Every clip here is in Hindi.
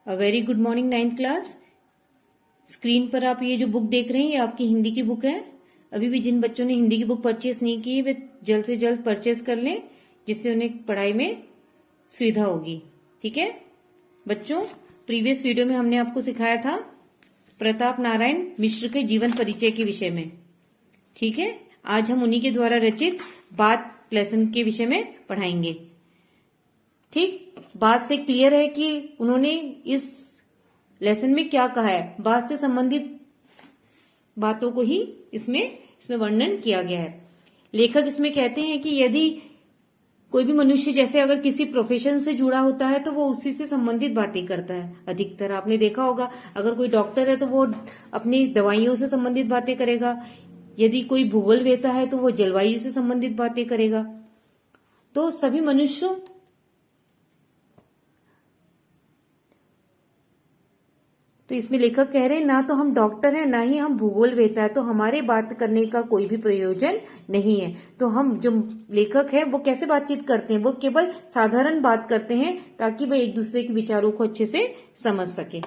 A very good morning 9th class. Screen पर आप ये जो बुक देख रहे हैं ये आपकी हिंदी की बुक है। अभी भी जिन बच्चों ने हिंदी की बुक परचेस नहीं की है वे जल्द से जल्द परचेस कर लें, जिससे उन्हें पढ़ाई में सुविधा होगी। ठीक है बच्चों, प्रीवियस वीडियो में हमने आपको सिखाया था प्रताप नारायण मिश्र के जीवन परिचय के विषय में। ठीक है, आज हम उन्हीं के द्वारा रचित बात लेसन के विषय में पढ़ाएंगे। ठीक, बात से क्लियर है कि उन्होंने इस लेसन में क्या कहा है, बात से संबंधित बातों को ही इसमें वर्णन किया गया है। लेखक इसमें कहते हैं कि यदि कोई भी मनुष्य जैसे अगर किसी प्रोफेशन से जुड़ा होता है तो वो उसी से संबंधित बातें करता है। अधिकतर आपने देखा होगा, अगर कोई डॉक्टर है तो वो अपनी दवाइयों से संबंधित बातें करेगा, यदि कोई भूगोल वेता है तो वो जलवायु से संबंधित बातें करेगा। तो सभी मनुष्यों तो इसमें लेखक कह रहे हैं ना तो हम डॉक्टर हैं ना ही हम भूगोल वेता है, तो हमारे बात करने का कोई भी प्रयोजन नहीं है। तो हम जो लेखक है वो कैसे बातचीत करते हैं, वो केवल साधारण बात करते हैं ताकि वह एक दूसरे के विचारों को अच्छे से समझ सके।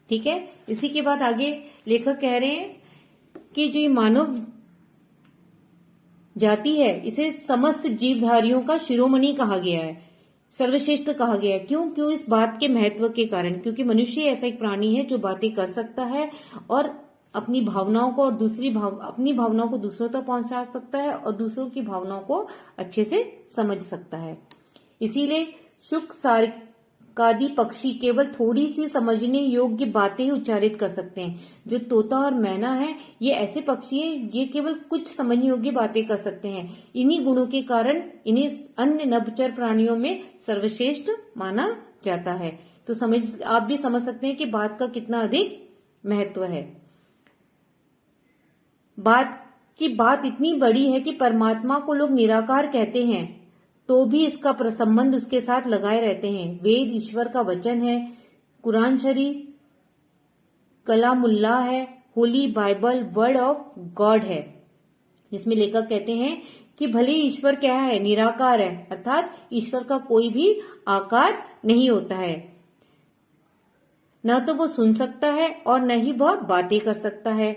ठीक है, इसी के बाद आगे लेखक कह रहे हैं कि जो मानव जाति है इसे समस्त जीवधारियों का शिरोमणि कहा गया है, सर्वश्रेष्ठ कहा गया है। क्यों इस बात के महत्व के कारण, क्योंकि मनुष्य ऐसा एक प्राणी है जो बातें कर सकता है और अपनी भावनाओं को और अपनी भावनाओं को दूसरों तक पहुंचा सकता है और दूसरों की भावनाओं को अच्छे से समझ सकता है। इसीलिए शुक सार्कादि पक्षी केवल थोड़ी सी समझने योग्य बातें ही उच्चारित कर सकते हैं। जो तोता और मैना है ये ऐसे पक्षी हैं, ये केवल कुछ समझने योग्य बातें कर सकते हैं। इन्हीं गुणों के कारण इन्हें अन्य नभचर प्राणियों में सर्वश्रेष्ठ माना जाता है। तो आप भी समझ सकते हैं कि बात का कितना अधिक महत्व है। बात इतनी बड़ी है कि परमात्मा को लोग निराकार कहते हैं तो भी इसका संबंध उसके साथ लगाए रहते हैं। वेद ईश्वर का वचन है, कुरान शरीफ कलामुल्लाह है, Holi Bible word of God है। जिसमें लेखक कहते हैं कि भले ईश्वर क्या है, निराकार है, अर्थात ईश्वर का कोई भी आकार नहीं होता है। न तो वो सुन सकता है और न ही वह बातें कर सकता है।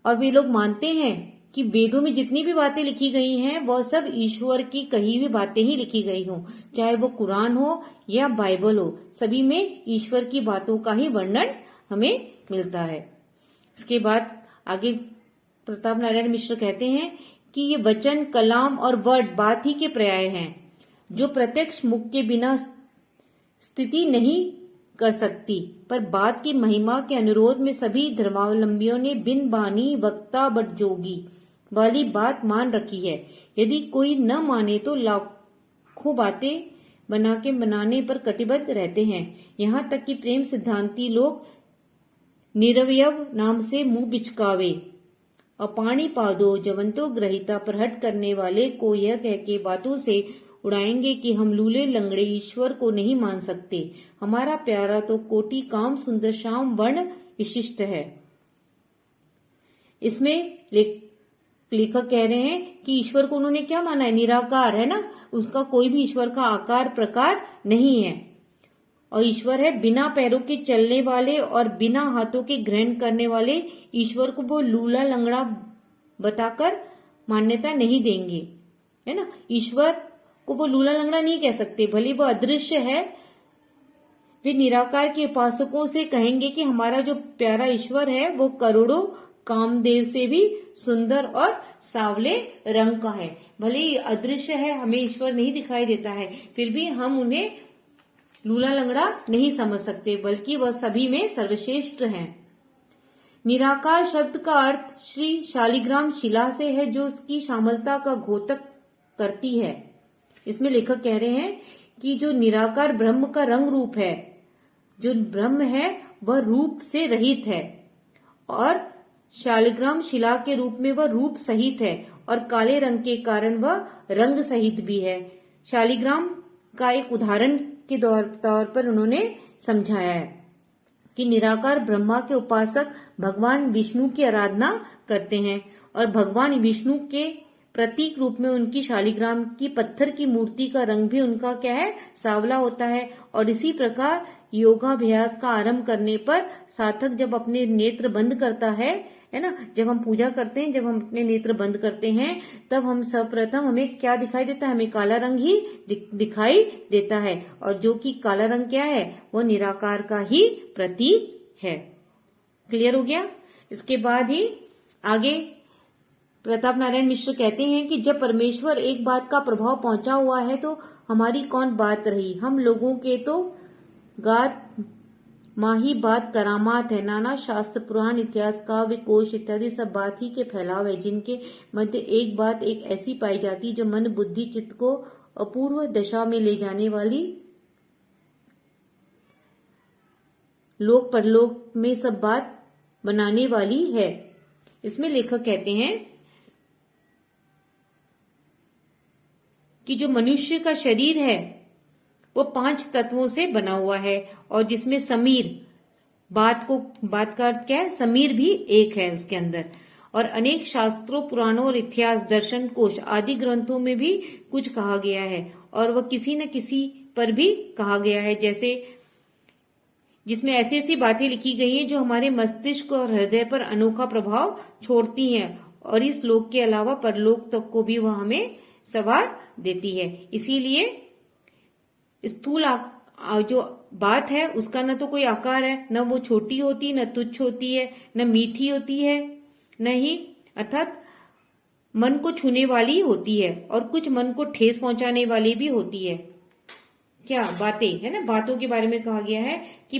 और वे लोग मानते हैं कि वेदों में जितनी भी बातें लिखी गई हैं वह सब ईश्वर की कही हुई बातें ही लिखी गई हों, चाहे वो कुरान हो या बाइबल हो, सभी में ईश्वर की बातों का ही वर्णन हमें मिलता है। इसके बाद आगे प्रताप नारायण मिश्र कहते हैं कि ये वचन कलाम और वर्ड बात ही के पर्याय हैं जो प्रत्यक्ष मुख के बिना स्थिति नहीं कर सकती, पर बात की महिमा के अनुरोध में सभी धर्मावलंबियों ने बिन बानी वक्ता बट जोगी वाली बात मान रखी है। यदि कोई न माने तो लाखों बातें बनाने पर कटिबद्ध रहते हैं। यहाँ तक कि प्रेम सिद्धांती लोग निरवयव नाम से मुंह बिचकावे अपाणी पादो जवंतो ग्रहिता पर हट करने वाले को यह कह के बातों से उड़ाएंगे कि हम लूले लंगड़े ईश्वर को नहीं मान सकते। हमारा प्यारा तो कोटि काम सुंदर श्याम वर्ण विशिष्ट है। इसमें लेखक कह रहे हैं कि ईश्वर को उन्होंने क्या माना है, निराकार है ना, उसका कोई भी ईश्वर का आकार प्रकार नहीं है। और ईश्वर है बिना पैरों के चलने वाले और बिना हाथों के ग्रहण करने वाले। ईश्वर को वो लूला लंगड़ा बताकर मान्यता नहीं देंगे, है ना। ईश्वर को वो लूला लंगड़ा नहीं कह सकते, भले वो अदृश्य है। वे निराकार के उपासकों से कहेंगे कि हमारा जो प्यारा ईश्वर है वो करोड़ों कामदेव से भी सुंदर और सांवले रंग का है। भले ही अदृश्य है, हमें ईश्वर नहीं दिखाई देता है, फिर भी हम उन्हें लूला लंगड़ा नहीं समझ सकते, बल्कि वह सभी में सर्वश्रेष्ठ हैं। निराकार शब्द का अर्थ श्री शालिग्राम शिला से है जो उसकी श्यामलता का घोतक करती है। इसमें लेखक कह रहे हैं कि जो निराकार ब्रह्म का रंग रूप है, जो ब्रह्म है वह रूप से रहित है और शालिग्राम शिला के रूप में वह रूप सहित है और काले रंग के कारण वह रंग सहित भी है। शालिग्राम का एक उदाहरण के तौर पर उन्होंने समझाया है कि निराकार ब्रह्मा के उपासक भगवान विष्णु की आराधना करते हैं और भगवान विष्णु के प्रतीक रूप में उनकी शालिग्राम की पत्थर की मूर्ति का रंग भी उनका क्या है, सांवला होता है। और इसी प्रकार योगाभ्यास का आरंभ करने पर साधक जब अपने नेत्र बंद करता है ना, जब हम पूजा करते हैं, जब हम अपने नेत्र बंद करते हैं, तब हम सर्वप्रथम हमें क्या दिखाई देता है? हमें काला रंग ही दिखाई देता है। और जो कि काला रंग क्या है? वो निराकार का ही प्रतीक है। क्लियर हो गया? इसके बाद ही आगे प्रताप नारायण मिश्र कहते हैं कि जब परमेश्वर एक बात का प्रभाव पहुंचा हुआ है तो हमारी कौन बात रही? हम लोगों के तो गात माही बात करामात है। नाना शास्त्र, पुराण, इतिहास, काव्य, कोश इत्यादि सब बात ही के फैलाव है, जिनके मध्य एक बात एक ऐसी पाई जाती जो मन, बुद्धि, चित्त को अपूर्व दशा में ले जाने वाली, लोक परलोक में सब बात बनाने वाली है। इसमें लेखक कहते हैं कि जो मनुष्य का शरीर है वो 5 तत्वों से बना हुआ है, और जिसमें समीर, बात का अर्थ क्या है? समीर भी एक है उसके अंदर। और अनेक शास्त्रों, पुराणों और इतिहास, दर्शन, कोश आदि ग्रंथों में भी कुछ कहा गया है, और वह किसी न किसी पर भी कहा गया है, जैसे जिसमें ऐसी ऐसी बातें लिखी गई हैं जो हमारे मस्तिष्क और हृदय पर अनोखा प्रभाव छोड़ती हैं, और इस लोक के अलावा परलोक तक को भी वह हमें सवार देती है। इसीलिए स्थूल जो बात है उसका न तो कोई आकार है, न वो छोटी होती, न तुच्छ होती है, न मीठी होती है, न ही अर्थात मन को छूने वाली होती है, और कुछ मन को ठेस पहुंचाने वाली भी होती है। क्या बातें है ना, बातों के बारे में कहा गया है कि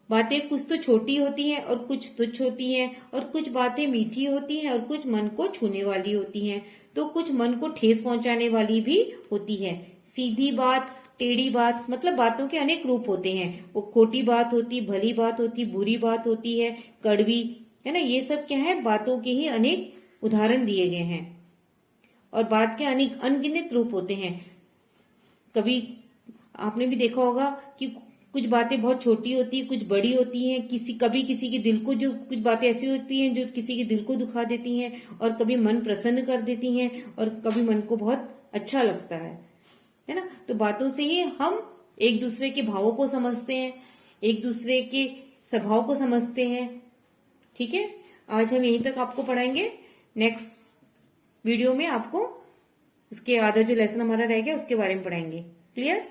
बातें कुछ तो छोटी होती हैं और कुछ तुच्छ होती हैं, और कुछ बातें मीठी होती हैं और कुछ मन को छूने वाली होती हैं, तो कुछ मन को ठेस पहुंचाने वाली भी होती है। सीधी बात, टेढ़ी बात, मतलब बातों के अनेक रूप होते हैं। वो खोटी बात होती, भली बात होती, बुरी बात होती है, कड़वी, है ना, ये सब क्या है? बातों के ही अनेक उदाहरण दिए गए हैं, और बात के अनेक अनगिनत रूप होते हैं। कभी आपने भी देखा होगा कि कुछ बातें बहुत छोटी होती है, कुछ बड़ी होती हैं, कभी किसी के दिल को, जो कुछ बातें ऐसी होती हैं जो किसी के दिल को दुखा देती हैं, और कभी मन प्रसन्न कर देती हैं, और कभी मन को बहुत अच्छा लगता है ना। तो बातों से ही हम एक दूसरे के भावों को समझते हैं, एक दूसरे के स्वभाव को समझते हैं। ठीक है, आज हम यहीं तक आपको पढ़ाएंगे। नेक्स्ट वीडियो में आपको उसके आधा जो लेसन हमारा रह गया उसके बारे में पढ़ाएंगे। क्लियर?